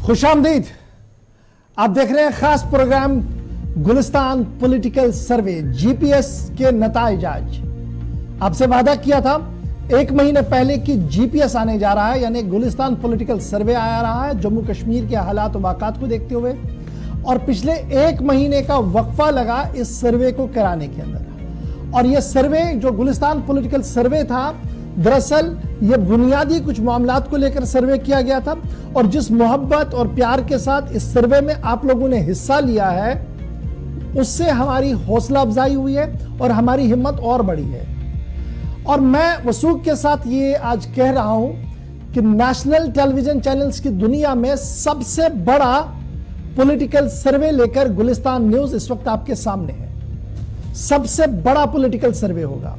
खुशामदीद। आप देख रहे हैं खास प्रोग्राम गुलिस्तान पॉलिटिकल सर्वे जीपीएस के नताइज। आज आपसे वादा किया था 1 महीने पहले कि जीपीएस आने जा रहा है, यानी गुलिस्तान पॉलिटिकल सर्वे आ रहा है जम्मू कश्मीर के हालात और वाक़ात को देखते हुए। और पिछले 1 महीने का वक्फा लगा इस सर्वे को कराने के अंदर। और यह सर्वे जो गुलिस्तान पॉलिटिकल सर्वे था, दरअसल ये बुनियादी कुछ मामलात को लेकर सर्वे किया गया था। और जिस मोहब्बत और प्यार के साथ इस सर्वे में आप लोगों ने हिस्सा लिया है, उससे हमारी हौसला अफजाई हुई है और हमारी हिम्मत और बढ़ी है। और मैं वसूख के साथ ये आज कह रहा हूं कि नेशनल टेलीविजन चैनल्स की दुनिया में सबसे बड़ा पॉलिटिकल सर्वे लेकर गुलिस्तान न्यूज इस वक्त आपके सामने है। सबसे बड़ा पॉलिटिकल सर्वे होगा,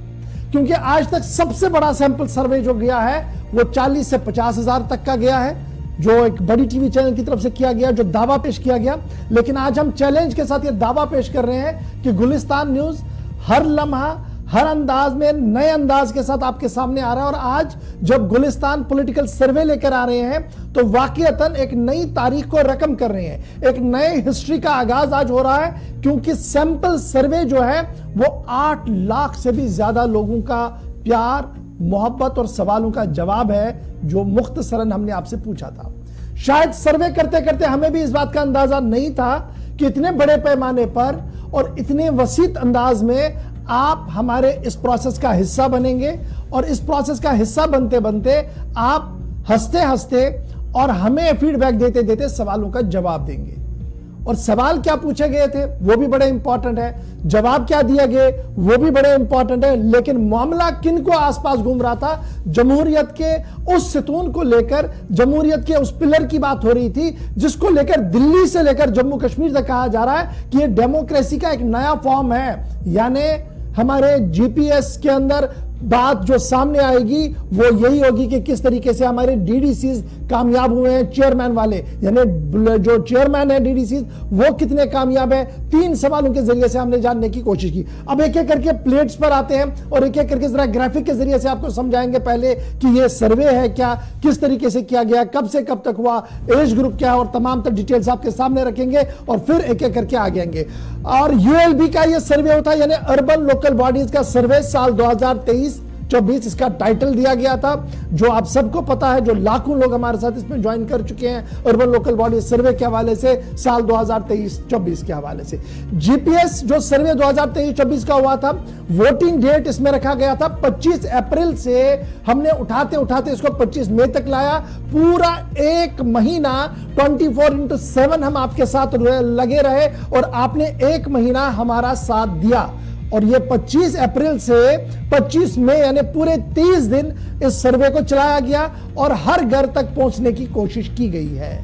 क्योंकि आज तक सबसे बड़ा सैंपल सर्वे जो गया है वो 40 से 50 हजार तक का गया है, जो एक बड़ी टीवी चैनल की तरफ से किया गया, जो दावा पेश किया गया। लेकिन आज हम चैलेंज के साथ ये दावा पेश कर रहे हैं कि गुलिस्तान न्यूज हर लम्हा, हर अंदाज में, नए अंदाज के साथ आपके सामने आ रहा है। और आज जब गुलिस्तान पॉलिटिकल सर्वे लेकर आ रहे हैं तो वाकईतन एक नई तारीख को रकम कर रहे हैं, एक नए हिस्ट्री का आगाज आज हो रहा है। क्योंकि सैंपल सर्वे जो है वो 8 लाख से भी ज्यादा लोगों का प्यार, मोहब्बत और सवालों का जवाब है जो मुख्तसरन हमने आपसे पूछा था। शायद सर्वे करते करते हमें भी इस बात का अंदाजा नहीं था कि इतने बड़े पैमाने पर और इतने वसीत अंदाज में आप हमारे इस प्रोसेस का हिस्सा बनेंगे। और इस प्रोसेस का हिस्सा बनते बनते आप हंसते हंसते और हमें फीडबैक देते देते सवालों का जवाब देंगे। और सवाल क्या पूछे गए थे वो भी बड़े इंपॉर्टेंट है, जवाब क्या दिए गए वो भी बड़े इंपॉर्टेंट है। लेकिन मामला किन को आसपास घूम रहा था? जमहूरियत के उस सतून को लेकर, जमहूरियत के उस पिलर की बात हो रही थी जिसको लेकर दिल्ली से लेकर जम्मू कश्मीर तक कहा जा रहा है कि ये डेमोक्रेसी का एक नया फॉर्म है। यानी हमारे जीपीएस के अंदर बात जो सामने आएगी वो यही होगी कि किस तरीके से हमारे डीडीसीज कामयाब हुए हैं, चेयरमैन वाले, यानी जो चेयरमैन है डीडीसीज वो कितने कामयाब है। 3 सवालों के जरिए से हमने जानने की कोशिश की। अब एक एक करके प्लेट्स पर आते हैं और एक एक करके जरा ग्राफिक के जरिए से आपको समझाएंगे पहले कि ये सर्वे है क्या, किस तरीके से किया गया, कब से कब तक हुआ, एज ग्रुप क्या है, और तमाम तर डिटेल्स आपके सामने रखेंगे और फिर एक एक करके आगे आएंगे। और यूएलबी का ये सर्वे होता है, यानी अर्बन लोकल बॉडीज का सर्वे साल 2023-24 इसका टाइटल दिया गया था, जो आप सबको पता है, जो लाखों लोग हमारे साथ इसमें ज्वाइन कर चुके हैं अर्बन लोकल बॉडी सर्वे के हवाले से, साल 2023-24 के हवाले से। जीपीएस जो सर्वे 2023-24 का हुआ था, वोटिंग डेट इसमें रखा गया था 25 अप्रैल से। हमने उठाते उठाते इसको 25 मई तक लाया। पूरा 1 महीना 24/7 हम आपके साथ लगे रहे और आपने 1 महीना हमारा साथ दिया। और ये 25 अप्रैल से 25 मई यानी पूरे 30 दिन इस सर्वे को चलाया गया और हर घर तक पहुंचने की कोशिश की गई है।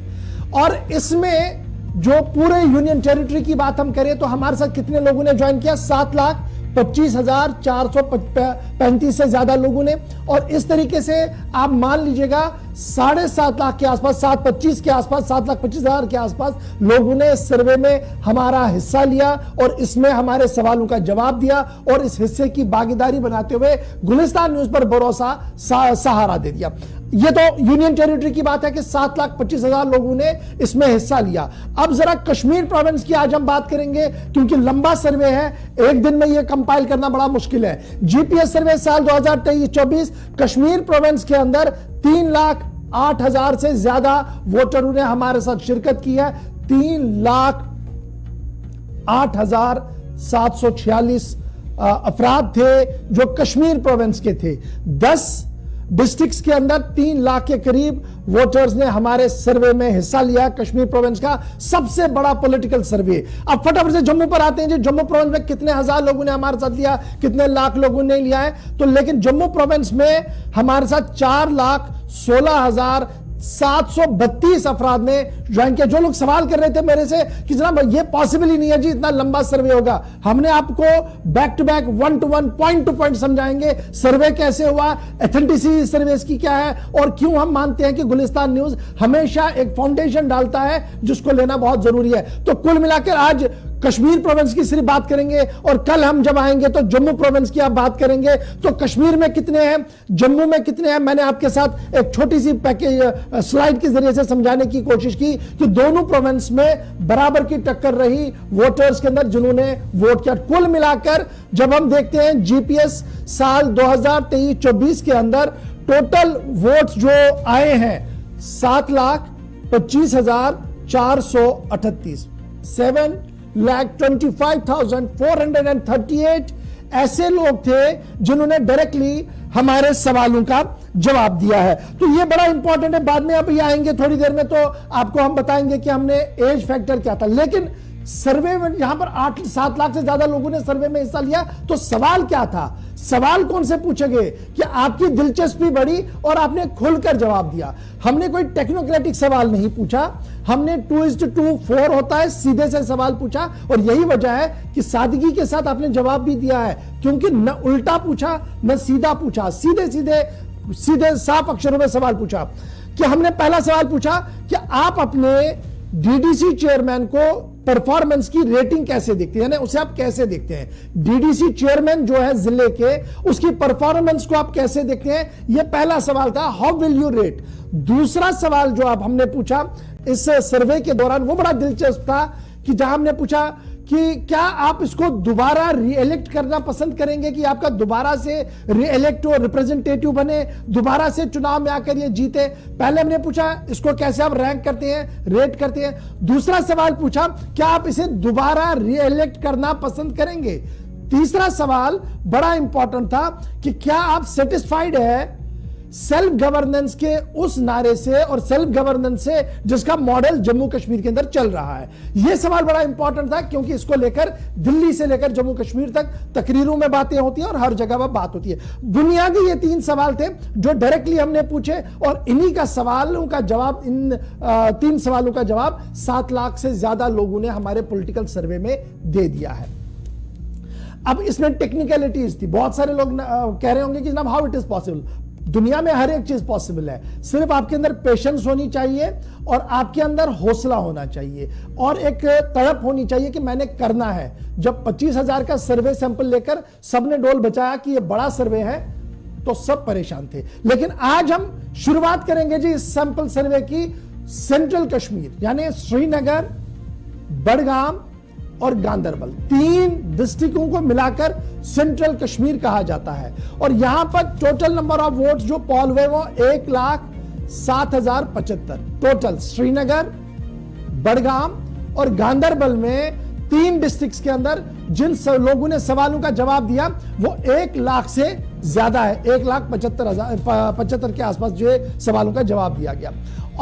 और इसमें जो पूरे यूनियन टेरिटरी की बात हम करें तो हमारे साथ कितने लोगों ने ज्वाइन किया? 7,25,435 से ज्यादा लोगों ने। और इस तरीके से आप मान लीजिएगा 7.5 लाख के आसपास, 725 के आसपास, 7,25,000 के आसपास लोगों ने इस सर्वे में हमारा हिस्सा लिया और इसमें हमारे सवालों का जवाब दिया और इस हिस्से की भागीदारी बनाते हुए गुलिस्तान न्यूज पर भरोसा सहारा दे दिया। ये तो यूनियन टेरिटरी की बात है कि 7,25,000 लोगों ने इसमें हिस्सा लिया। अब जरा कश्मीर प्रोविंस की आज हम बात करेंगे, क्योंकि लंबा सर्वे है, एक दिन में यह कंपाइल करना बड़ा मुश्किल है। जीपीएस सर्वे साल 2023-24 कश्मीर प्रोविंस के अंदर 3,08,000 से ज्यादा वोटरों ने हमारे साथ शिरकत की है। 3,08,746 अफराद थे जो कश्मीर प्रोविंस के थे। 10 डिस्ट्रिक्ट्स के अंदर 3 लाख के करीब वोटर्स ने हमारे सर्वे में हिस्सा लिया। कश्मीर प्रोविंस का सबसे बड़ा पॉलिटिकल सर्वे। अब फटाफट से जम्मू पर आते हैं। जम्मू प्रोविंस में कितने हजार लोगों ने हमारे साथ लिया, कितने लाख लोगों ने लिया है? तो लेकिन जम्मू प्रोविंस में हमारे साथ 4,16,732 अफराद ने ज्वाइन किया। जो लोग सवाल कर रहे थे मेरे से कि जनाब ये पॉसिबल ही नहीं है जी, इतना लंबा सर्वे होगा, हमने आपको back to back, 1 to 1, point to point समझाएंगे सर्वे कैसे हुआ, एथेंटिसिटी सर्विस की क्या है और क्यों हम मानते हैं कि गुलिस्तान न्यूज हमेशा एक फाउंडेशन डालता है जिसको लेना बहुत जरूरी है। तो कुल मिलाकर आज कश्मीर प्रोविंस की सिर्फ बात करेंगे, और कल हम जब आएंगे तो जम्मू प्रोविंस की आप बात करेंगे। तो कश्मीर में कितने हैं, जम्मू में कितने हैं, मैंने आपके साथ एक छोटी सी पैकेज स्लाइड के जरिए से समझाने की कोशिश की कि दोनों प्रोविंस में बराबर की टक्कर रही वोटर्स के अंदर जिन्होंने वोट किया। कुल मिलाकर जब हम देखते हैं जीपीएस साल 2023-24 के अंदर टोटल वोट्स जो आए हैं 7,25,438, 7,25,438 ऐसे लोग थे जिन्होंने डायरेक्टली हमारे सवालों का जवाब दिया है। तो ये बड़ा इंपॉर्टेंट है। बाद में अभी आएंगे थोड़ी देर में तो आपको हम बताएंगे कि हमने एज फैक्टर क्या था। लेकिन सर्वे में यहां पर 8-7 लाख से ज्यादा लोगों ने सर्वे में हिस्सा लिया, तो सवाल क्या था, सवाल कौन से पूछे गए कि आपकी दिलचस्पी बढ़ी और आपने खुलकर जवाब दिया। हमने कोई टेक्नोक्रेटिक सवाल नहीं पूछा, हमने 2:2 होता है सीधे से सवाल पूछा, और यही वजह है कि सादगी के साथ आपने जवाब भी दिया है, क्योंकि न उल्टा पूछा न सीधा पूछा, सीधे साफ अक्षरों में सवाल पूछा। कि हमने पहला सवाल पूछा कि आप अपने डीडीसी चेयरमैन को परफॉर्मेंस की रेटिंग कैसे देखते हैं, यानी उसे आप कैसे देखते हैं। डीडीसी चेयरमैन जो है जिले के, उसकी परफॉर्मेंस को आप कैसे देखते हैं, यह पहला सवाल था, हाउ विल यू रेट। दूसरा सवाल जो आप हमने पूछा इस सर्वे के दौरान वो बड़ा दिलचस्प था कि जहां हमने पूछा कि क्या आप इसको दोबारा रीइलेक्ट करना पसंद करेंगे, कि आपका दोबारा से रीइलेक्ट हो, रिप्रेजेंटेटिव बने, दोबारा से चुनाव में आकर ये जीते। पहले हमने पूछा इसको कैसे आप रैंक करते हैं, रेट करते हैं। दूसरा सवाल पूछा क्या आप इसे दोबारा रीइलेक्ट करना पसंद करेंगे। तीसरा सवाल बड़ा इंपॉर्टेंट था कि क्या आप सेटिस्फाइड है सेल्फ गवर्नेंस के उस नारे से और सेल्फ गवर्नेंस से जिसका मॉडल जम्मू कश्मीर के अंदर चल रहा है। यह सवाल बड़ा इंपॉर्टेंट था, क्योंकि इसको लेकर दिल्ली से लेकर जम्मू कश्मीर तक तकरीरों में बातें होती हैं और हर जगह पर बात होती है। बुनियादी ये 3 सवाल थे जो डायरेक्टली हमने पूछे, और इन्हीं का सवालों का जवाब, इन 3 सवालों का जवाब 7 लाख से ज्यादा लोगों ने हमारे पॉलिटिकल सर्वे में दे दिया है। अब इसमें टेक्निकलिटीज थी, बहुत सारे लोग कह रहे होंगे कि जनाब हाउ इट इज पॉसिबल। दुनिया में हर एक चीज पॉसिबल है, सिर्फ आपके अंदर पेशेंस होनी चाहिए और आपके अंदर हौसला होना चाहिए और एक तड़प होनी चाहिए कि मैंने करना है। जब 25,000 का सर्वे सैंपल लेकर सबने डोल बचाया कि यह बड़ा सर्वे है तो सब परेशान थे। लेकिन आज हम शुरुआत करेंगे जी इस सैंपल सर्वे की सेंट्रल कश्मीर यानी श्रीनगर, बडगाम और गांदरबल, 3 डिस्ट्रिक्टों को मिलाकर सेंट्रल कश्मीर कहा जाता है। और यहां पर टोटल नंबर ऑफ वोट्स जो पॉल हुए वो 1,07,075 टोटल। श्रीनगर, बडगाम और गांदरबल में 3 डिस्ट्रिक्ट्स के अंदर जिन लोगों ने सवालों का जवाब दिया वो 1 लाख से ज्यादा है, 1,75,000 के आसपास जो सवालों का जवाब दिया गया।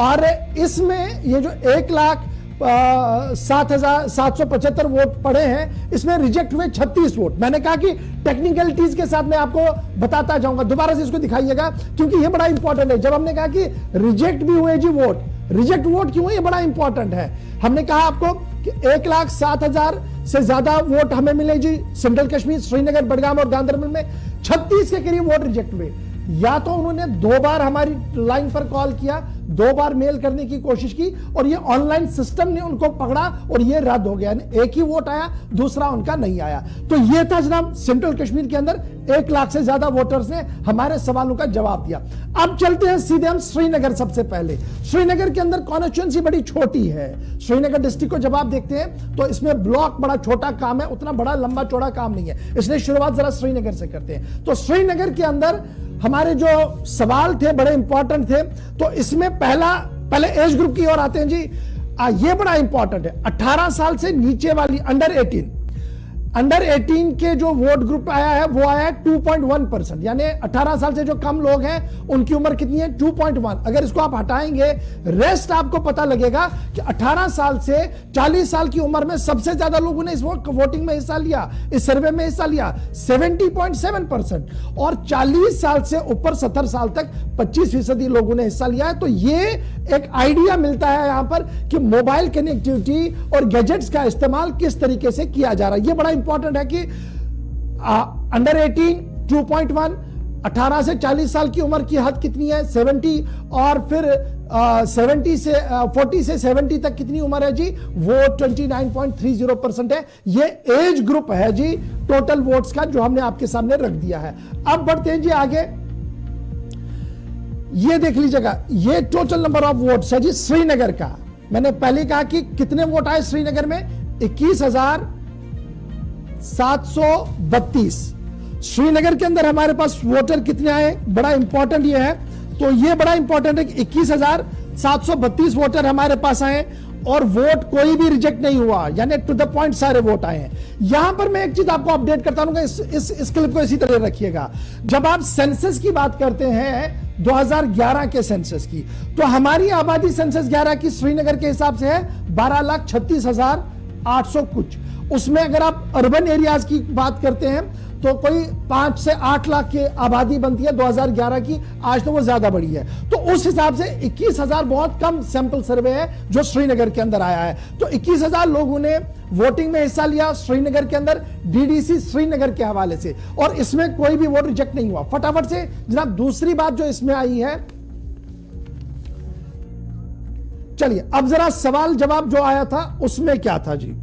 और इसमें ये जो 1,07,775 वोट पड़े हैं, इसमें रिजेक्ट हुए 36 वोट। मैंने कहा कि टेक्निकलिटीज के साथ मैं आपको बताता जाऊंगा, दोबारा से इसको दिखाइएगा क्योंकि ये बड़ा इंपॉर्टेंट है। जब हमने कहा कि रिजेक्ट भी हुए जी वोट, रिजेक्ट वोट क्यों, ये बड़ा इंपॉर्टेंट है। हमने कहा आपको कि 1,07,000 से ज्यादा वोट हमें मिले जी सेंट्रल कश्मीर, श्रीनगर, बडगाम और गांदरबल में। 36 के करीब वोट रिजेक्ट हुए। या तो उन्होंने 2 बार हमारी लाइन पर कॉल किया, 2 बार मेल करने की कोशिश की और ये ऑनलाइन सिस्टम ने उनको पकड़ा और ये रद्द हो गया। एक ही वोट आया, दूसरा उनका नहीं आया। तो ये था जनाब सेंट्रल कश्मीर के अंदर 1 लाख से ज्यादा वोटर्स ने हमारे सवालों का जवाब दिया। अब चलते हैं सीधे हम श्रीनगर। सबसे पहले श्रीनगर के अंदर कॉन्स्टिट्यूएंसी बड़ी छोटी है। श्रीनगर डिस्ट्रिक्ट को जब आप देखते हैं तो इसमें ब्लॉक बड़ा छोटा काम है, उतना बड़ा लंबा चौड़ा काम नहीं है, इसलिए शुरुआत जरा श्रीनगर से करते हैं। तो श्रीनगर के अंदर हमारे जो सवाल थे बड़े इंपॉर्टेंट थे। तो इसमें पहले एज ग्रुप की ओर आते हैं जी। ये बड़ा इंपॉर्टेंट है, 18 साल से नीचे वाली अंडर 18 के जो वोट ग्रुप आया है वो आया है 2.1%, यानी 18 साल से जो कम लोग हैं उनकी उम्र कितनी है 2.1। अगर इसको आप हटाएंगे रेस्ट आपको पता लगेगा कि 18 साल से 40 साल की उम्र में सबसे ज्यादा लोगों ने इस वोटिंग में हिस्सा लिया, इस सर्वे में हिस्सा लिया 70.7%। और 40 साल से ऊपर 70 साल तक 25% लोगों ने हिस्सा लिया है। तो ये एक आइडिया मिलता है यहां पर कि मोबाइल कनेक्टिविटी और गैजेट्स का इस्तेमाल किस तरीके से किया जा रहा है। ये बड़ा इंपॉर्टेंट है कि अंडर 18 2.1, 18 से 40 साल की उम्र की हद कितनी है 70, और फिर 40 से 70 तक कितनी उम्र है जी, वो 29.30% है। ये एज ग्रुप है जी टोटल वोट्स का जो हमने आपके सामने रख दिया है। अब बढ़ते हैं जी आगे, ये देख लीजिएगा, ये टोटल नंबर ऑफ वोट्स है जी श्रीनगर का। मैंने पहले कहा कि कितने वोट आए श्रीनगर में, 21,732। श्रीनगर के अंदर हमारे पास वोटर कितने आए, बड़ा इंपॉर्टेंट ये है, तो ये बड़ा इंपॉर्टेंट है कि 21,732 वोटर हमारे पास आए और वोट कोई भी रिजेक्ट नहीं हुआ, यानी टू द पॉइंट सारे वोट आए हैं। यहां पर मैं एक चीज आपको अपडेट करता हूं, इस क्लिप को इसी तरह रखिएगा। जब आप सेंसस की बात करते हैं 2011 के सेंसस की, तो हमारी आबादी सेंसस 11 की श्रीनगर के हिसाब से है 12,36,800 कुछ। उसमें अगर आप अर्बन एरियाज की बात करते हैं तो कोई 5 से 8 लाख की आबादी बनती है 2011 की, आज तो वो ज्यादा बढ़ी है। तो उस हिसाब से 21,000 बहुत कम सैंपल सर्वे है जो श्रीनगर के अंदर आया है। तो 21,000 लोगों ने वोटिंग में हिस्सा लिया श्रीनगर के अंदर, डीडीसी श्रीनगर के हवाले से, और इसमें कोई भी वोट रिजेक्ट नहीं हुआ। फटाफट से जनाब दूसरी बात जो इसमें आई है, चलिए अब जरा सवाल जवाब जो आया था उसमें क्या था जी,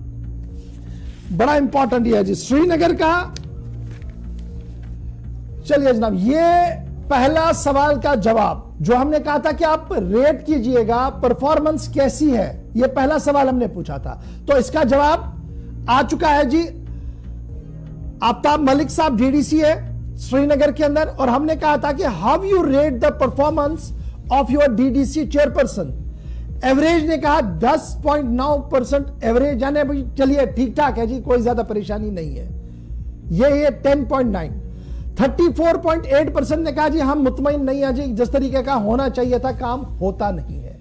बड़ा इंपॉर्टेंट ये है जी श्रीनगर का। चलिए जनाब, ये पहला सवाल का जवाब जो हमने कहा था कि आप रेट कीजिएगा परफॉर्मेंस कैसी है, ये पहला सवाल हमने पूछा था, तो इसका जवाब आ चुका है जी। आफ्ताब मलिक साहब डीडीसी है श्रीनगर के अंदर, और हमने कहा था कि how you rate the performance of your DDC chairperson. Average ने कहा 10.9% एवरेज, यानी भाई चलिए ठीक ठाक है जी, कोई ज्यादा परेशानी नहीं है। ये 10.9। 34.8% ने कहा जी हम मुतमईन नहीं है जी, जिस तरीके का होना चाहिए था काम होता नहीं है।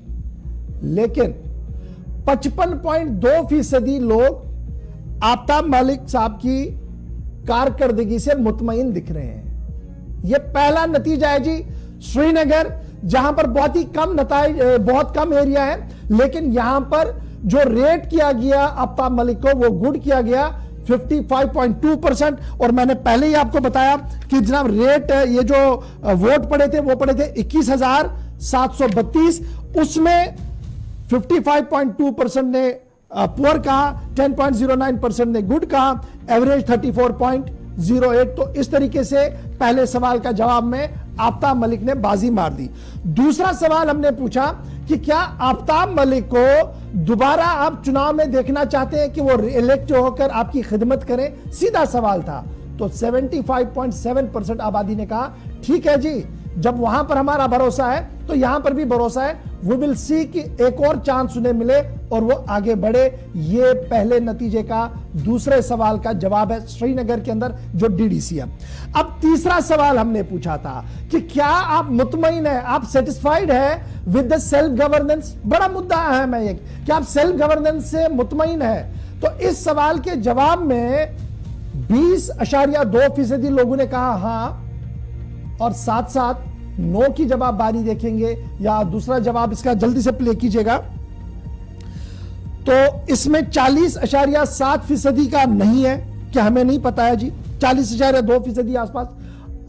लेकिन 55.2% लोग आफ्ताब मलिक साहब की कारकर्दगी से मुतमईन दिख रहे हैं। यह पहला नतीजा है जी श्रीनगर, जहां पर बहुत ही कम नताइज, बहुत कम एरिया है, लेकिन यहां पर जो रेट किया गया आफ्ताब मलिक को वो गुड किया गया 55.2%। और मैंने पहले ही आपको बताया कि जनाब रेट, ये जो वोट पड़े थे वो पड़े थे 21,732, उसमें 55.2% ने पुअर कहा, 10.09% ने गुड कहा, एवरेज 34.08। तो इस तरीके से पहले सवाल का जवाब में आफ्ताब मलिक ने बाजी मार दी। दूसरा सवाल हमने पूछा कि क्या आफ्ताब मलिक को दोबारा आप चुनाव में देखना चाहते हैं कि वो इलेक्ट होकर आपकी खिदमत करें, सीधा सवाल था। तो 75.7% आबादी ने कहा ठीक है जी, जब वहां पर हमारा भरोसा है तो यहां पर भी भरोसा है, वी विल सी कि एक और चांस उन्हें मिले और वो आगे बढ़े। ये पहले नतीजे का दूसरे सवाल का जवाब है श्रीनगर के अंदर जो डीडीसी है। अब तीसरा सवाल हमने पूछा था कि क्या आप मुतमईन है, आप सेटिस्फाइड है विद द सेल्फ गवर्नेंस। बड़ा मुद्दा है मैं ये, क्या आप सेल्फ गवर्नेंस से मुतमईन है। तो इस सवाल के जवाब में 20.2% लोगों ने कहा हां, और साथ साथ नो की जवाब बारी देखेंगे, या दूसरा जवाब इसका जल्दी से प्ले कीजिएगा, तो इसमें 40.7% का नहीं है कि हमें नहीं पता है जी, 40.2% आसपास,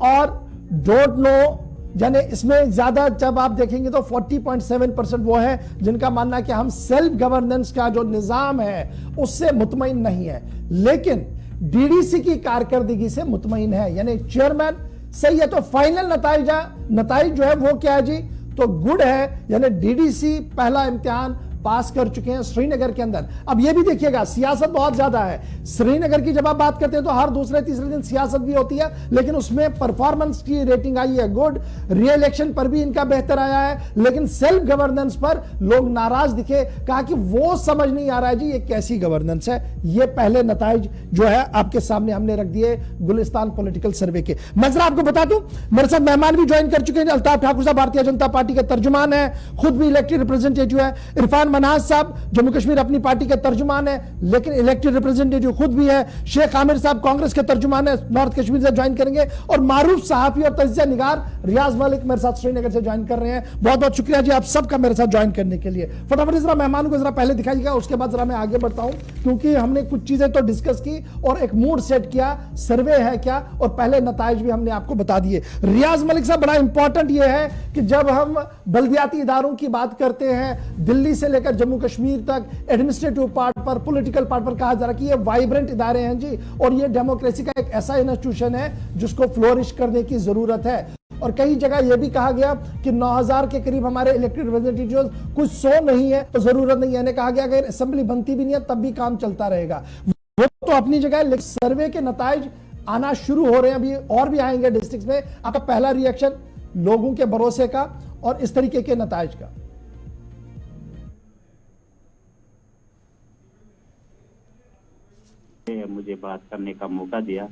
और डोंट नो, यानी इसमें ज्यादा जब आप देखेंगे तो 40.7% वो है जिनका मानना है कि हम सेल्फ गवर्नेंस का जो निजाम है उससे मुतमईन नहीं है, लेकिन डीडीसी की कारकर्दगी से मुतमईन है, यानी चेयरमैन सही है। तो फाइनल नताइज जो है वो क्या है जी, तो गुड है, यानी डीडीसी पहला इम्तिहान पास कर चुके हैं श्रीनगर के अंदर। अब ये भी देखिएगा सियासत बहुत ज्यादा है श्रीनगर की, जब आप बात करते हैं तो हर दूसरे तीसरे दिन सियासत भी होती है, लेकिन उसमें परफॉर्मेंस की रेटिंग आई है गुड, री इलेक्शन पर भी इनका बेहतर आया है, लेकिन सेल्फ गवर्नेंस पर लोग नाराज दिखे, कहा कि वो समझ नहीं आ रहा है जी ये कैसी गवर्नेंस है। ये पहले नताइज जो है आपके सामने हमने रख दिए गुलिस्तान पॉलिटिकल सर्वे के। मैं जरा आपको बता दूं, मेरे साथ मेहमान भी ज्वाइन कर चुके हैं, अल्ताफ ठाकुर साहब भारतीय जनता पार्टी के तर्जुमान है, खुद भी इलेक्टेड रिप्रेजेंटेटिव है, इरफान मनाज साहब, जम्मू कश्मीर अपनी पार्टी के तर्जुमान है लेकिन इलेक्टेड रिप्रेजेंटेटिव खुद भी है। शेख आमिर साहब कांग्रेस के तर्जुमान है, नॉर्थ कश्मीर से ज्वाइन करेंगे। और मारूफ सहाफी और तजिया निगार रियाज मलिक मेरे साथ श्रीनगर से ज्वाइन कर रहे हैं। बहुत बहुत शुक्रिया जी आप सबका मेरे साथ ज्वाइन करने के लिए। फटाफट जरा मेहमानों को जरा पहले दिखाइएगा, उसके बाद जरा मैं आगे बढ़ता हूं, क्योंकि हमने कुछ चीजें तो डिस्कस की और एक मूड सेट किया, सर्वे है क्या, और पहले नताइज भी हमने आपको बता दिए। रियाज मलिक साहब, बड़ा इंपॉर्टेंट यह है कि जब हम बल्दियाती इदारों की बात करते हैं, दिल्ली से लेकर जम्मू कश्मीर तक एडमिनिस्ट्रेटिव पार्ट पर, पॉलिटिकल पार्ट पर कहा जा रहा है कि ये वाइब्रेंट इदारे हैं जी, और ये डेमोक्रेसी का एक ऐसा इंस्टीट्यूशन है जिसको फ्लोरिश करने की जरूरत है। और कई जगह यह भी कहा गया कि 9000 के करीब हमारे इलेक्टेड रिप्रेजेंटेटिव्स, कुछ 100 नहीं है तो जरूरत नहीं है। कहा गया अगर असेंबली बनती भी नहीं है तब भी काम चलता रहेगा। वो तो अपनी जगह है, लेकिन सर्वे के नताइज आना शुरू हो रहे हैं, अभी और भी आएंगे डिस्ट्रिक्ट में। आपका पहला रिएक्शन लोगों के भरोसे का और इस तरीके के नताइज का? मुझे बात करने का मौका दिया,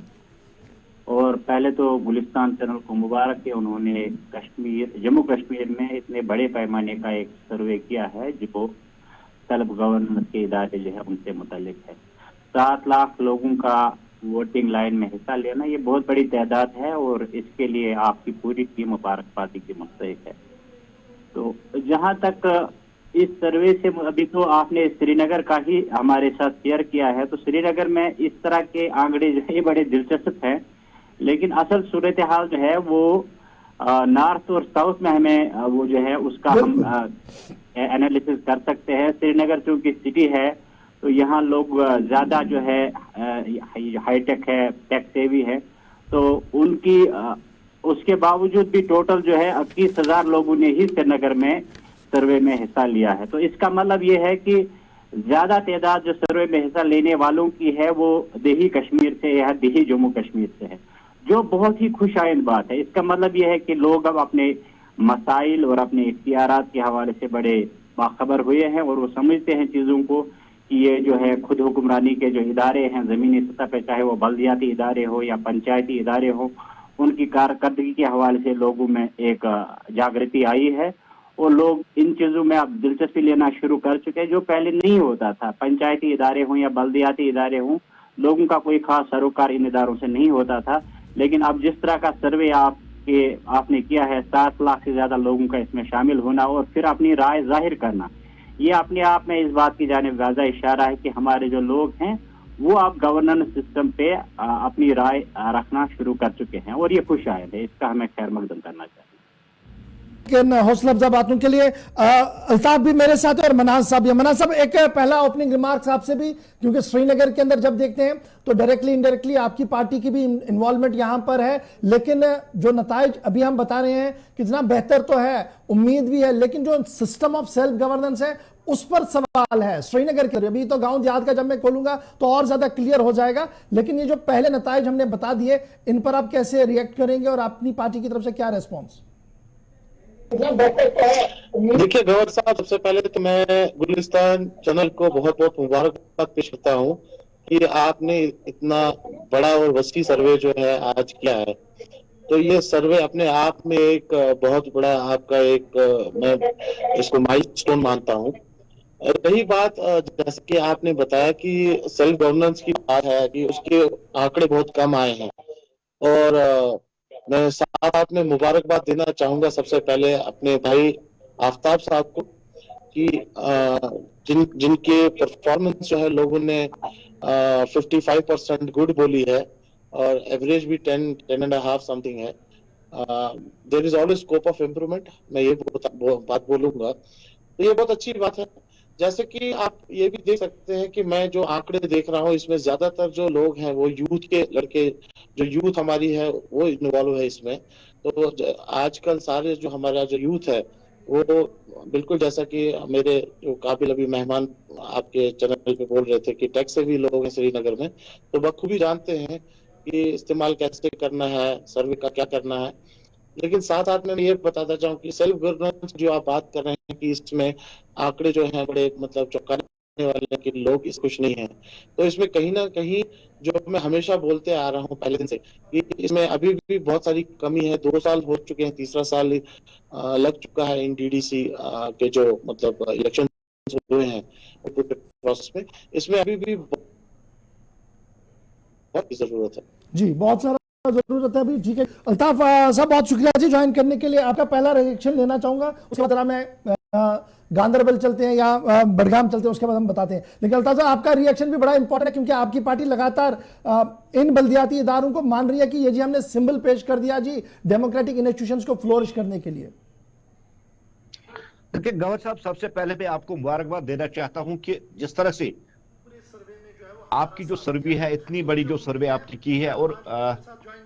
और पहले तो गुलिस्तान चैनल को मुबारक कि उन्होंने जम्मू कश्मीर में इतने बड़े पैमाने का एक सर्वे किया है जो सेल्फ गवर्नेंस के इदारे जो है उनसे मुतालिक है। 7 लाख लोगों का वोटिंग लाइन में हिस्सा लेना ये बहुत बड़ी तादाद है, और इसके लिए आपकी पूरी टीम मुबारकबादी की मुस्तहिक है। तो जहां तक इस सर्वे से, अभी तो आपने श्रीनगर का ही हमारे साथ शेयर किया है, तो श्रीनगर में इस तरह के आंकड़े जो है बड़े दिलचस्प हैं, लेकिन असल सूरत हाल जो है वो नॉर्थ और साउथ में हमें वो जो है उसका हम एनालिसिस कर सकते हैं। श्रीनगर चूंकि सिटी है तो यहाँ लोग ज्यादा जो है हाईटेक है, टेक सेवी है, तो उनकी उसके बावजूद भी टोटल जो है 21,000 लोगों ने ही श्रीनगर में सर्वे में हिस्सा लिया है। तो इसका मतलब ये है कि ज्यादा तादाद जो सर्वे में हिस्सा लेने वालों की है वो देही कश्मीर से या देही जम्मू कश्मीर से है, जो बहुत ही खुशाइंद बात है। इसका मतलब यह है कि लोग अब अपने मसाइल और अपने इख्तियारात के हवाले से बड़े बाखबर हुए हैं, और वो समझते हैं चीजों को कि ये जो है खुद हुक्मरानी के जो इदारे हैं जमीनी सतह पे, चाहे वो बल्दियाती इदारे हो या पंचायती इदारे हो, उनकी कारकर्दगी के हवाले से लोगों में एक जागृति आई है, और लोग इन चीजों में अब दिलचस्पी लेना शुरू कर चुके हैं, जो पहले नहीं होता था। पंचायती इदारे हों या बल्दियाती इदारे हों, लोगों का कोई खास सरोकार इन इदारों से नहीं होता था। लेकिन अब जिस तरह का सर्वे आपने किया है, 7 लाख से ज्यादा लोगों का इसमें शामिल होना और फिर अपनी राय जाहिर करना, ये अपने आप में इस बात की जानिब वाज़ा इशारा है कि हमारे जो लोग हैं वो अब गवर्नेंस सिस्टम पे अपनी राय रखना शुरू कर चुके हैं, और ये खुशाइंद है। इसका हमें खैर मकदम करना चाहिए। हौसला अफजा बातों के लिए अल्ताफ भी मेरे साथ है और मनाज साहब भी। मनाज साहब, एक पहला ओपनिंग रिमार्क्स आपसे भी, क्योंकि श्रीनगर के अंदर जब देखते हैं तो डायरेक्टली इनडायरेक्टली आपकी पार्टी की भी इन्वॉल्वमेंट यहां पर है, लेकिन जो नताइज अभी हम बता रहे हैं कितना बेहतर तो है, उम्मीद भी है, लेकिन जो सिस्टम ऑफ सेल्फ गवर्नेंस है उस पर सवाल है श्रीनगर के। अभी तो गांव देहात का जब मैं खोलूंगा तो और ज्यादा क्लियर हो जाएगा, लेकिन ये जो पहले नताइज हमने बता दिए, इन पर आप कैसे रिएक्ट करेंगे और अपनी पार्टी की तरफ से क्या रेस्पॉन्स? देखिए गौर साहब, सबसे पहले तो मैं गुलिस्तान चैनल को बहुत बहुत मुबारकबाद पेश करता हूँ कि आपने इतना बड़ा और वसी सर्वे जो है आज किया है। तो ये सर्वे अपने आप में एक बहुत बड़ा आपका एक मैं इसको माइलस्टोन मानता हूँ। रही बात जैसे कि आपने बताया कि सेल्फ गवर्नेंस की बात है कि उसके आंकड़े बहुत कम आए हैं, और मैं साथ में मुबारकबाद देना चाहूंगा सबसे पहले अपने भाई आफ्ताब साहब को कि जिनके परफॉर्मेंस जो है लोगों ने 55% गुड बोली है, और एवरेज भी 10.5 समथिंग है। There is always scope of improvement, मैं ये बात बोलूंगा। तो ये बहुत अच्छी बात है। जैसे कि आप ये भी देख सकते हैं कि मैं जो आंकड़े देख रहा हूँ इसमें ज्यादातर जो लोग हैं वो यूथ के लड़के, जो यूथ हमारी है वो इन्वॉल्व है इसमें। तो आजकल सारे जो हमारा जो यूथ है वो बिल्कुल जैसा कि मेरे जो काबिल अभी मेहमान आपके चैनल पे बोल रहे थे कि टैक्स से भी लोग हैं श्रीनगर में, तो बखूबी जानते हैं कि इस्तेमाल कैसे करना है, सर्वे का क्या करना है। लेकिन साथ साथ में ये बताता चाहूँ कि सेल्फ गवर्नेंस जो आप बात कर रहे हैं कि इसमें आंकड़े जो हैं बड़े मतलब चौंकाने वाले हैं कि लोग इस खुश नहीं हैं, तो इसमें कहीं ना कहीं जो मैं हमेशा बोलते आ रहा हूँ पहले दिन से कि इसमें अभी भी बहुत सारी कमी है। 2 साल हो चुके हैं, तीसरा साल लग चुका है इन डीडीसी के जो मतलब इलेक्शन इलेक्शंस हुए हैं प्रोसेस में, इसमें अभी भी बहुत जरूरत है जी, बहुत सारा जरूरत है अभी। ठीक है अल्ताफ साहब, बहुत शुक्रिया जी ज्वाइन करने के लिए। आपका पहला रिएक्शन लेना चाहूंगा, उसके बाद जरा मैं गांधरबल चलते हैं या बडगाम चलते हैं, उसके बाद हम बताते हैं। लेकिन अल्ताफ साहब, आपका रिएक्शन भी बड़ा इंपॉर्टेंट है, क्योंकि आपकी पार्टी लगातार इन बल्दियाती इदारों को मान रही है कि ये जी हमने सिंबल पेश कर दिया जी डेमोक्रेटिक इंस्टीट्यूशंस को फ्लोरिश करने के लिए। देखिए गौहर साहब, सबसे पहले मैं आपको मुबारकबाद देना चाहता हूं कि जिस तरह से आपकी जो सर्वे है, इतनी बड़ी जो सर्वे आपने की है, और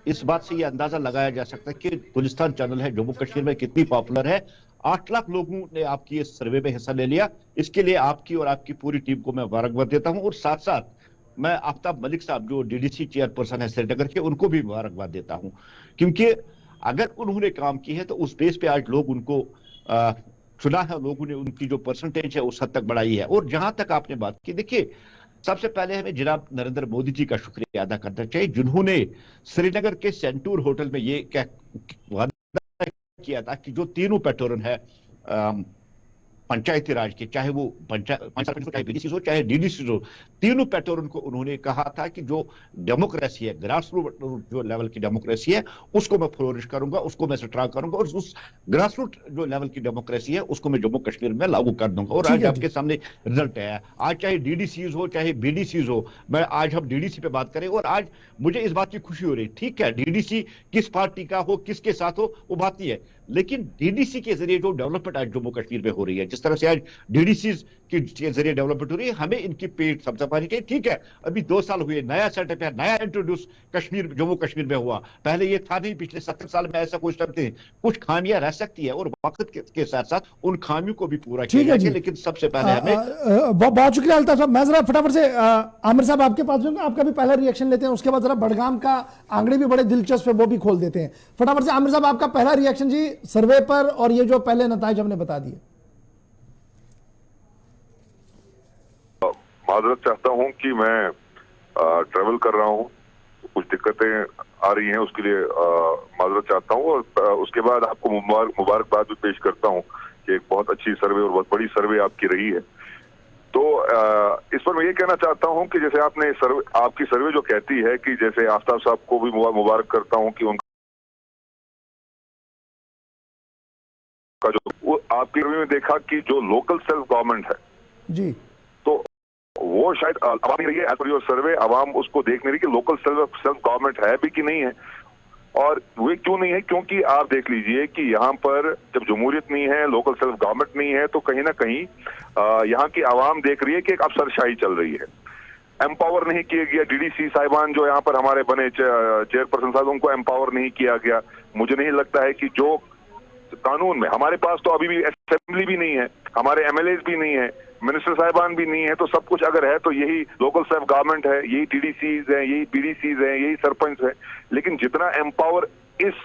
इस बात से ये अंदाजा लगाया जा सकता है कि गुलिस्तान चैनल है जम्मू कश्मीर में कितनी पॉपुलर है। 8 लाख लोगों ने आपकी इस सर्वे में हिस्सा ले लिया। इसके लिए आपकी और आपकी पूरी टीम को मैं मुबारकबाद देता हूं, और साथ साथ मैं आफ्ताब मलिक साहब जो डीडीसी चेयरपर्सन है श्रीनगर के, उनको भी मुबारकबाद देता हूं, क्योंकि अगर उन्होंने काम की है तो उस बेस पे आज लोग उनको चुना है, लोगों ने उनकी जो परसेंटेज है उस हद तक बढ़ाई है। और जहां तक आपने बात की, देखिए सबसे पहले हमें जनाब नरेंद्र मोदी जी का शुक्रिया अदा करना चाहिए, जिन्होंने श्रीनगर के सेंटूर होटल में ये वादा किया था कि जो तीनों पैटर्न है पंचायती राज के, चाहे वो चाहे बीडीसी हो चाहे डीडीसी हो, तीनों पैटर्न को उन्होंने कहा था कि जो डेमोक्रेसी है, ग्रास रूट जो लेवल की डेमोक्रेसी है, उसको मैं फ्लोरिश करूंगा, उसको मैं स्ट्रांग करूंगा, और उस ग्रास रूट जो लेवल की डेमोक्रेसी है उसको मैं जम्मू कश्मीर में लागू कर दूंगा। और आज आपके सामने रिजल्ट है। आज चाहे डीडीसीज हो चाहे बीडीसीज हो, मैं आज हम डीडीसी पे बात करें, और आज मुझे इस बात की खुशी हो रही, ठीक है डीडीसी किस पार्टी का हो, किसके साथ हो, वो बात नहीं है, लेकिन डीडीसी के जरिए जो डेवलपमेंट आज जम्मू कश्मीर में हो रही है, जिस तरह से आज डीडीसी के जरिए डेवलपमेंट हो रही है, हमें इनकी पेट समझ पानी चाहिए। ठीक है अभी 2 साल हुए, नया सेटअप है, नया इंट्रोड्यूस कश्मीर जम्मू कश्मीर में हुआ, पहले ये था नहीं। पिछले 70 साल में ऐसा कुछ करते हैं, कुछ खामियां रह सकती है, और वक्त के साथ साथ उन खामियों को भी पूरा किया जाएगा। लेकिन सबसे पहले हमें बहुत शुक्रिया अल्ताफ साहब। मैं जरा फटाफट से आमिर साहब आपके पास जाऊंगा, आपका भी पहला रिएक्शन लेते हैं, उसके बाद जरा बडगाम का आंकड़े भी बड़े दिलचस्प है, वो भी खोल देते हैं। फटाफट से आमिर साहब, आपका पहला रिएक्शन जी सर्वे पर और ये जो पहले नताइज हमने बता दिए। माजरत चाहता हूं कि मैं ट्रेवल कर रहा हूं, कुछ दिक्कतें आ रही हैं, उसके लिए माजरत चाहता हूं, और उसके बाद आपको मुबारकबाद भी पेश करता हूं कि एक बहुत अच्छी सर्वे और बहुत बड़ी सर्वे आपकी रही है। तो इस पर मैं ये कहना चाहता हूं कि जैसे आपने आपकी सर्वे जो कहती है कि जैसे आफ्ताब साहब को भी मुबारक करता हूं कि उनका जो आपकी सर्वे में देखा कि जो लोकल सेल्फ गवर्नमेंट है जी, तो वो शायद आवाम नहीं रही है। एज पर योर सर्वे आवाम उसको देख नहीं रही कि लोकल सेल्फ गवर्नमेंट है भी कि नहीं है, और वे क्यों नहीं है, क्योंकि आप देख लीजिए कि यहाँ पर जब जमहूरियत नहीं है, लोकल सेल्फ गवर्नमेंट नहीं है, तो कहीं ना कहीं यहाँ की आवाम देख रही है कि एक अफसरशाही चल रही है। एम्पावर नहीं किया गया डीडीसी साहिबान जो यहाँ पर हमारे बने चेयरपर्सन साहब, उनको एम्पावर नहीं किया गया। मुझे नहीं लगता है कि जो कानून में हमारे पास तो अभी भी असेंबली भी नहीं है, हमारे एमएलएज भी नहीं है, मिनिस्टर साहिबान भी नहीं है, तो सब कुछ अगर है तो यही लोकल सेल्फ गवर्नमेंट है, यही डीडीसीज है, यही बीडीसीज है, यही सरपंच है। लेकिन जितना एम्पावर इस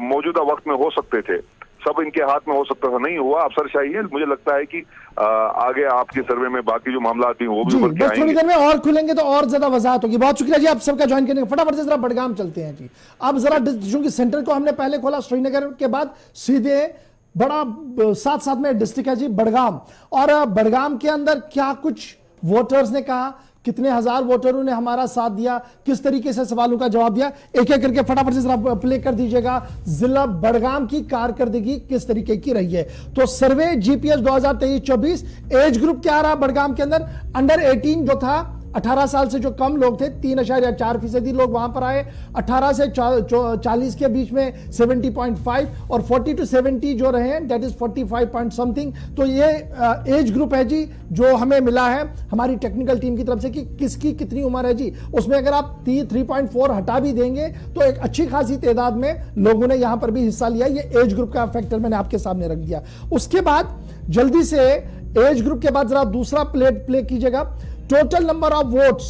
मौजूदा वक्त में हो सकते थे, सब इनके हाथ में हो सकता था, नहीं हुआ, अफसरशाही है। मुझे लगता है कि आगे आपके सर्वे में बाकी जो मामला भी वो भी उभर के आएंगे। थोड़ी देर में और खुलेंगे तो और ज्यादा वजाहत होगी। बहुत शुक्रिया जी आप सबका ज्वाइन करने का। फटाफट से जरा बडगाम चलते हैं जी। अब जरा चूंकि सेंटर को हमने पहले खोला श्रीनगर के बाद, सीधे बड़ा साथ साथ में डिस्ट्रिक्ट है जी बडगाम, और बडगाम के अंदर क्या कुछ वोटर्स ने कहा, कितने हजार वोटरों ने हमारा साथ दिया, किस तरीके से सवालों का जवाब दिया, एक एक करके फटाफट से जरा प्ले कर दीजिएगा। जिला बडगाम की कारकर्दगी किस तरीके की रही है। तो सर्वे जीपीएस 2023-24 एज ग्रुप क्या रहा बडगाम के अंदर, अंडर 18 जो था, 18 साल से जो कम लोग थे 3.4% लोग वहां पर आए, 18 से 40 के बीच में 70.5, और 40 to 70 जो रहे दैट इज 45 पॉइंट समथिंग। तो ये एज ग्रुप है जी जो हमें मिला है हमारी टेक्निकल टीम की तरफ से कि किसकी कितनी उम्र है जी। उसमें अगर आप 3.4 हटा भी देंगे तो एक अच्छी खासी तादाद में लोगों ने यहां पर भी हिस्सा लिया। ये एज ग्रुप का फैक्टर मैंने आपके सामने रख दिया। उसके बाद जल्दी से एज ग्रुप के बाद जरा दूसरा प्ले कीजिएगा, टोटल नंबर ऑफ वोट्स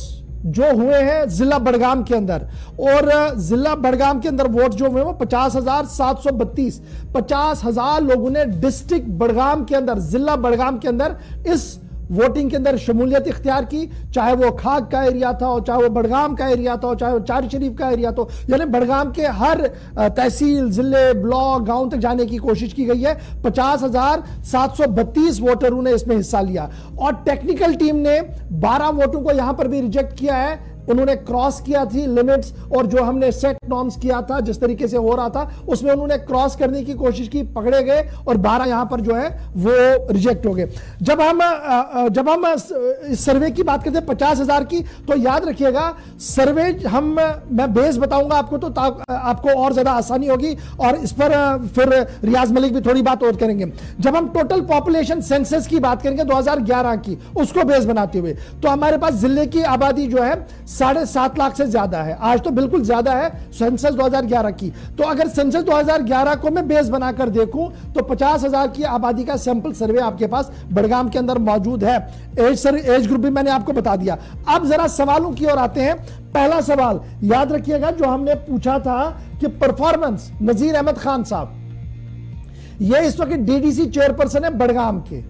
जो हुए हैं जिला बडगाम के अंदर, और जिला बडगाम के अंदर वोट जो हुए वो 50,732, 50,000 लोगों ने डिस्ट्रिक्ट बडगाम के अंदर, जिला बडगाम के अंदर इस वोटिंग के अंदर शमूलियत इख्तियार की, चाहे वो खाक का एरिया था और चाहे वो बड़गाम का एरिया था और चाहे वो चार शरीफ का एरिया था, यानी बड़गाम के हर तहसील, जिले, ब्लॉक, गांव तक जाने की कोशिश की गई है। 50,732 वोटरों ने इसमें हिस्सा लिया और टेक्निकल टीम ने 12 वोटों को यहां पर भी रिजेक्ट किया है। उन्होंने क्रॉस किया थी लिमिट्स, और जो हमने सेट नॉर्म्स किया था, जिस तरीके से हो रहा था उसमें उन्होंने क्रॉस करने की कोशिश की, पकड़े गए और 12 यहां पर जो है वो रिजेक्ट हो गए। जब हम इस सर्वे की बात करते हैं 50,000 की, तो याद रखिएगा सर्वे मैं बेस बताऊंगा आपको तो आपको और ज्यादा आसानी होगी, और इस पर फिर रियाज मलिक भी थोड़ी बात और करेंगे। जब हम टोटल पॉपुलेशन सेंसस की बात करेंगे 2011 की, उसको बेस बनाते हुए, तो हमारे पास जिले की आबादी जो है 7.5 लाख से ज्यादा है। आज तो बिल्कुल ज्यादा है सेंसस 2011 की। तो अगर सेंसस 2011 को मैं बेस बनाकर देखूं तो 50,000 की आबादी का सैंपल सर्वे आपके पास बड़गाम के अंदर मौजूद है। एज ग्रुप भी मैंने आपको बता दिया। अब जरा सवालों की ओर आते हैं। पहला सवाल याद रखिएगा जो हमने पूछा था कि परफॉर्मेंस नजीर अहमद खान साहब, ये इस वक्त डीडीसी चेयरपर्सन है बड़गाम के,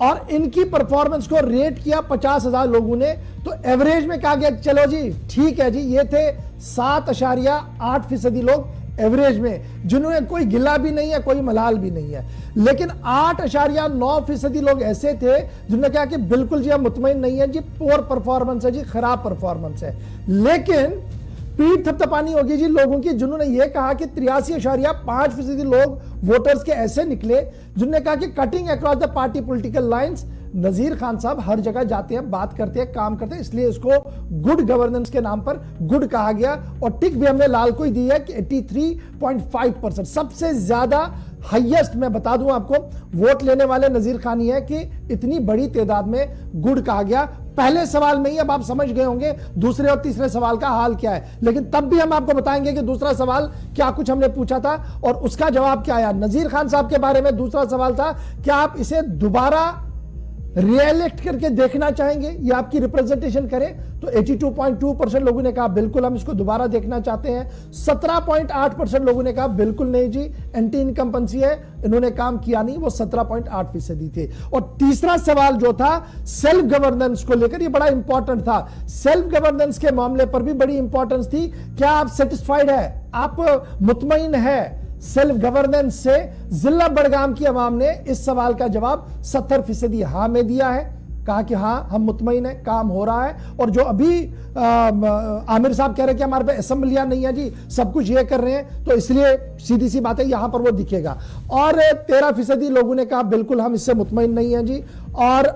और इनकी परफॉर्मेंस को रेट किया 50,000 लोगों ने, तो एवरेज में कहा गया चलो जी ठीक है जी, ये थे 7.8% लोग एवरेज में, जिन्होंने कोई गिला भी नहीं है, कोई मलाल भी नहीं है। लेकिन 8.9% लोग ऐसे थे जिन्होंने कहा कि बिल्कुल जी हम मुतमईन नहीं है जी, पुअर परफॉर्मेंस है जी, खराब परफॉर्मेंस है। लेकिन पीठ थपथपानी होगी जी लोगों की जिन्होंने यह कहा कि 83.5% लोग वोटर्स के ऐसे निकले जिन्होंने कहा कि cutting across the party political lines, Nazir Khan साहब हर जगह जाते हैं, बात करते हैं, काम करते हैं, इसलिए इसको गुड गवर्नेंस के नाम पर गुड कहा गया। और टिक भी हमने लाल को ही दी है कि 83.5%, सबसे ज्यादा हाईएस्ट मैं बता दूं आपको वोट लेने वाले नजीर खान ही है कि इतनी बड़ी तादाद में गुड कहा गया। पहले सवाल में ही अब आप समझ गए होंगे दूसरे और तीसरे सवाल का हाल क्या है, लेकिन तब भी हम आपको बताएंगे कि दूसरा सवाल क्या कुछ हमने पूछा था और उसका जवाब क्या आया। नजीर खान साहब के बारे में दूसरा सवाल था, क्या आप इसे दोबारा रिएलेक्ट करके देखना चाहेंगे, ये आपकी रिप्रेजेंटेशन करें? तो 82.2% लोगों ने कहा बिल्कुल हम इसको दोबारा देखना चाहते हैं। 17.8% लोगों ने कहा बिल्कुल नहीं जी, एंटी इनकम्पेंसी है, इन्होंने काम किया नहीं, वो 17.8% थे। और तीसरा सवाल जो था सेल्फ गवर्नेंस को लेकर, ये बड़ा इंपॉर्टेंट था। सेल्फ गवर्नेंस के मामले पर भी बड़ी इंपॉर्टेंस थी। क्या आप सेटिस्फाइड है, आप मुतमईन है सेल्फ गवर्नेंस से? जिला बड़गाम की आवाम ने इस सवाल का जवाब 70% हां में दिया है, कहा कि हां हम मुतमईन है, काम हो रहा है। और जो अभी आमिर साहब कह रहे हैं कि हमारे पे असेंबलियां नहीं है जी, सब कुछ ये कर रहे हैं, तो इसलिए सीधी सी बात है यहां पर वो दिखेगा। और 13% लोगों ने कहा बिल्कुल हम इससे मुतमईन नहीं है जी, और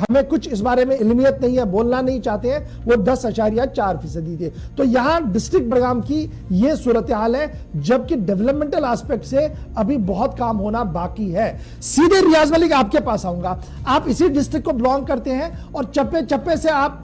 हमें कुछ इस बारे में इल्मियत नहीं है, बोलना नहीं चाहते हैं, वो 10.4% थे। तो यहां डिस्ट्रिक्ट बड़गाम की ये सूरत हाल है, जबकि डेवलपमेंटल एस्पेक्ट से अभी बहुत काम होना बाकी है। सीधे रियाज मलिक आपके पास आऊंगा, आप इसी डिस्ट्रिक्ट को बिलोंग करते हैं और चप्पे चप्पे से आप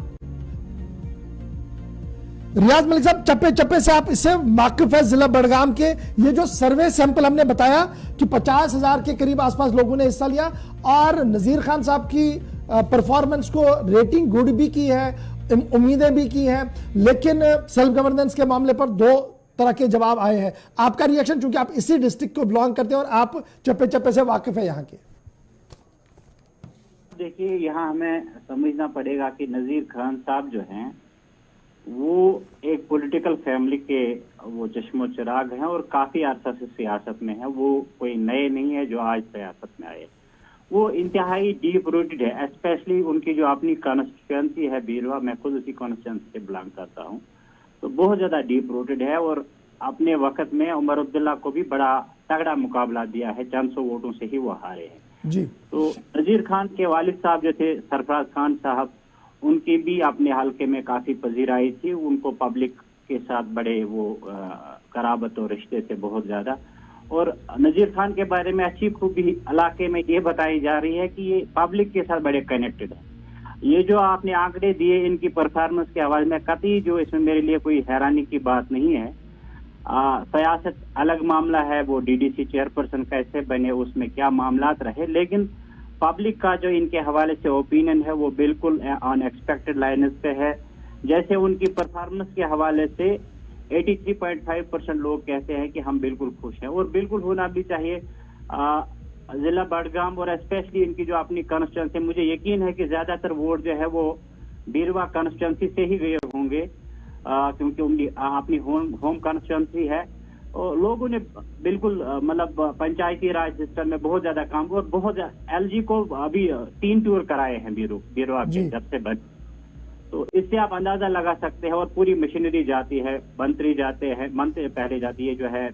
रियाज मलिक साहब चप्पे चप्पे से आप इससे वाकिफ है जिला बड़गाम के। ये जो सर्वे सैंपल हमने बताया कि 50,000 के करीब आसपास लोगों ने हिस्सा लिया और नजीर खान साहब की परफॉर्मेंस को रेटिंग गुड भी की है, उम्मीदें भी की हैं, लेकिन सेल्फ गवर्नेंस के मामले पर दो तरह के जवाब आए हैं। आपका रिएक्शन, चूंकि आप इसी डिस्ट्रिक्ट को बिलोंग करते हैं और आप चप्पे चप्पे से वाकिफ है यहाँ के। देखिए, यहाँ हमें समझना पड़ेगा कि नजीर खान साहब जो हैं वो एक पॉलिटिकल फैमिली के वो चश्मो चिराग हैं और काफी अरसा से सियासत में है। वो कोई नए नहीं है जो आज सियासत में आए, वो इंतहाई डीप रूटेड है। स्पेशली उनकी जो अपनी कॉन्स्टिट्यूएंसी है बीरवा, मैं खुद उसी कॉन्स्टिट्यूएंसी से बिलोंग करता हूँ, तो बहुत ज्यादा डीप रूटेड है। और अपने वक्त में उमर अब्दुल्ला को भी बड़ा तगड़ा मुकाबला दिया है, 400 वोटों से ही वो हारे हैं जी। तो नजीर खान के वालिद साहब जो थे सरफराज खान साहब, उनकी भी अपने हल्के में काफी पजीराई थी। उनको पब्लिक के साथ बड़े वो कराबत और रिश्ते थे बहुत ज्यादा। और नजीर खान के बारे में अच्छी खूबी इलाके में ये बताई जा रही है कि ये पब्लिक के साथ बड़े कनेक्टेड है। ये जो आपने आंकड़े दिए इनकी परफॉर्मेंस के हवाले में, कतई जो इसमें मेरे लिए कोई हैरानी की बात नहीं है। सियासत अलग मामला है, वो डीडीसी चेयरपर्सन कैसे बने, उसमें क्या मामलात रहे, लेकिन पब्लिक का जो इनके हवाले से ओपिनियन है वो बिल्कुल अनएक्सपेक्टेड लाइन्स पे है। जैसे उनकी परफॉर्मेंस के हवाले से 83.5% लोग कहते हैं कि हम बिल्कुल खुश हैं, और बिल्कुल होना भी चाहिए। जिला बडगाम और स्पेशली इनकी जो अपनी कॉन्स्टिट्यूंसी, मुझे यकीन है कि ज्यादातर वोट जो है वो बीरवा कॉन्स्टिट्यूंसी से ही गए होंगे, क्योंकि उनकी अपनी होम कॉन्स्टिट्यूंसी है। और लोगों ने बिल्कुल मतलब पंचायती राज सिस्टम में बहुत ज्यादा काम और बहुत एलजी को अभी 3 टूर कराए हैं बीरवा के जब से बन, तो इससे आप अंदाजा लगा सकते हैं। और पूरी मशीनरी जाती है, मंत्री जाते हैं, मंत्री पहले जाती है, जो है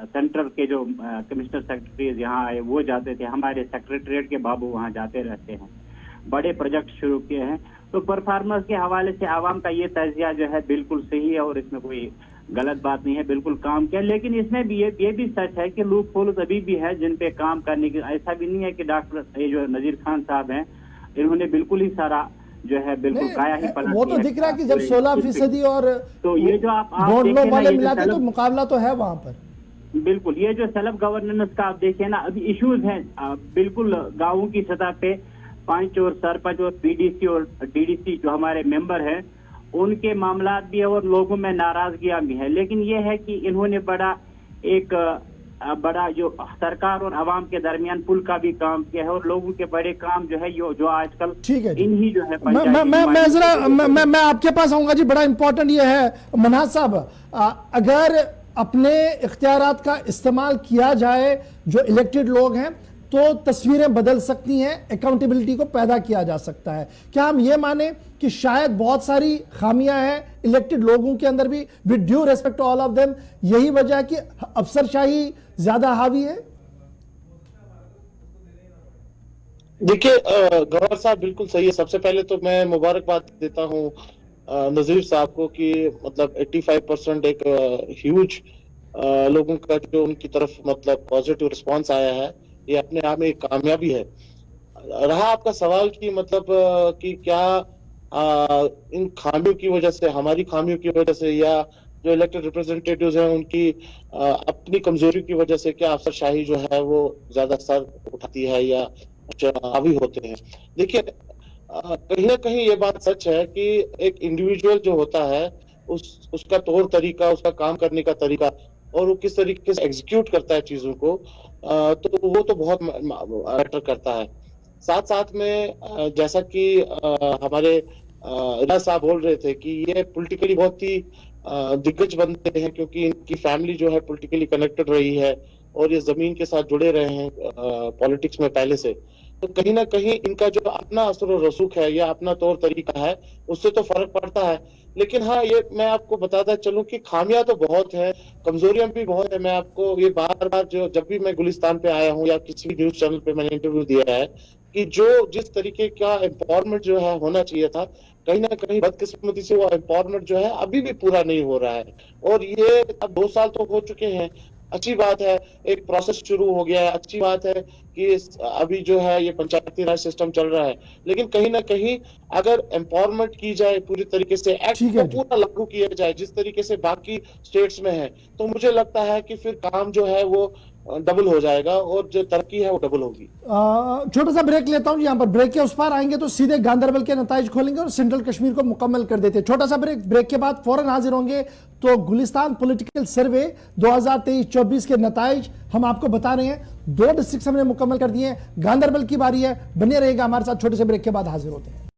सेंट्रल के जो कमिश्नर सेक्रेटरीज यहाँ आए वो जाते थे, हमारे सेक्रेटरीट के बाबू वहाँ जाते रहते हैं, बड़े प्रोजेक्ट शुरू किए हैं। तो परफॉर्मेंस के हवाले से आवाम का ये तजिया जो है बिल्कुल सही है और इसमें कोई गलत बात नहीं है, बिल्कुल काम किया। लेकिन इसमें भी ये भी सच है कि लूप होल्स अभी भी है जिन पे काम करने की, ऐसा भी नहीं है कि डॉक्टर ये जो नजीर खान साहब हैं इन्होंने बिल्कुल ही सारा जो है बिल्कुल काया ही पलट, वो तो दिख रहा है कि जब 16% और तो ये जो आप देखें वाले मिलाते तो मुकाबला तो है वहां पर। बिल्कुल, ये जो सेल्फ गवर्नेंस का आप देखिए ना, अभी इश्यूज हैं बिल्कुल गांवों की सतह पे, पंच और सरपंच और पीडीसी और डीडीसी जो हमारे मेंबर हैं उनके मामला भी है और लोगों में नाराजगियां भी है। लेकिन ये है कि इन्होंने बड़ा जो सरकार और आवाम के दरमियान पुल का भी काम किया है और लोगों के बड़े काम जो है जो आजकल ठीक है इन्हीं जो है मैं आपके पास आऊंगा जी। बड़ा इंपॉर्टेंट ये है मन्हाज साहब, अगर अपने इख्तियारात का इस्तेमाल किया जाए, जो इलेक्टेड लोग हैं तो तस्वीरें बदल सकती हैं, अकाउंटेबिलिटी को पैदा किया जा सकता है। क्या हम ये माने कि शायद बहुत सारी खामियां हैं इलेक्टेड लोगों के अंदर भी, with due respect to all of them, यही वजह है कि अफसरशाही ज्यादा हावी है? देखिए गवर्नर साहब बिल्कुल सही है। सबसे पहले तो मैं मुबारकबाद देता हूँ नजीर साहब को कि मतलब 85% एक ह्यूज लोगों का जो उनकी तरफ मतलब पॉजिटिव रिस्पांस आया है, ये अपने आप में एक कामयाबी है। रहा आपका सवाल कि मतलब कि क्या इन खामियों की वजह से, हमारी खामियों की वजह से, या जो इलेक्टेड रिप्रेजेंटेटिव्स हैं उनकी अपनी कमजोरी की वजह से क्या अफसरशाही जो है वो ज्यादा सर उठाती है या हावी होते हैं? देखिए कहीं ना कहीं ये बात सच है कि एक इंडिविजुअल जो होता है उसका तौर तरीका, उसका काम करने का तरीका और वो किस तरीके से एग्जीक्यूट करता है चीजों को, तो वो तो बहुत मैटर करता है। साथ साथ में जैसा कि हमारे रियाज साहब बोल रहे थे कि ये पॉलिटिकली बहुत ही दिग्गज बनते हैं क्योंकि इनकी फैमिली जो है पॉलिटिकली कनेक्टेड रही है और ये जमीन के साथ जुड़े रहे हैं पॉलिटिक्स में पहले से, तो कहीं ना कहीं इनका जो अपना असर और रसूख है या अपना तौर तरीका है उससे तो फर्क पड़ता है। लेकिन हाँ, ये मैं आपको बताता चलूं कि खामियां तो बहुत है, कमजोरियां भी बहुत है। मैं आपको ये बार बार जब भी मैं गुलिस्तान पे आया हूँ या किसी भी न्यूज चैनल पे मैंने इंटरव्यू दिया है कि जिस तरीके का एम्पावरमेंट जो है होना चाहिए था, कहीं ना कहीं बदकिस्मती से वो एम्पावरमेंट जो है अभी भी पूरा नहीं हो रहा है। और ये अब 2 साल तो हो चुके हैं, अच्छी बात है, एक प्रोसेस शुरू हो गया है, अच्छी बात है कि अभी जो है ये पंचायती राज सिस्टम चल रहा है। लेकिन कहीं ना कहीं अगर एम्पावरमेंट की जाए पूरी तरीके से, एक्ट को पूरा लागू किया जाए जिस तरीके से बाकी स्टेट्स में है, तो मुझे लगता है कि फिर काम जो है वो डबल हो जाएगा और जो तरक्की है वो डबल होगी। छोटा सा ब्रेक लेता हूं, यहां पर ब्रेक के उस पार आएंगे तो सीधे गांधरबल के नताइज खोलेंगे और सेंट्रल कश्मीर को मुकम्मल कर देते हैं। छोटा सा ब्रेक के बाद फौरन हाजिर होंगे। तो गुलिस्तान पॉलिटिकल सर्वे 2023-24 के नताइज हम आपको बता रहे हैं। 2 डिस्ट्रिक्ट हमने मुकम्मल कर दिए हैं, गांधरबल की बारी है। बने रहेगा हमारे साथ, छोटे से ब्रेक के बाद हाजिर होते हैं।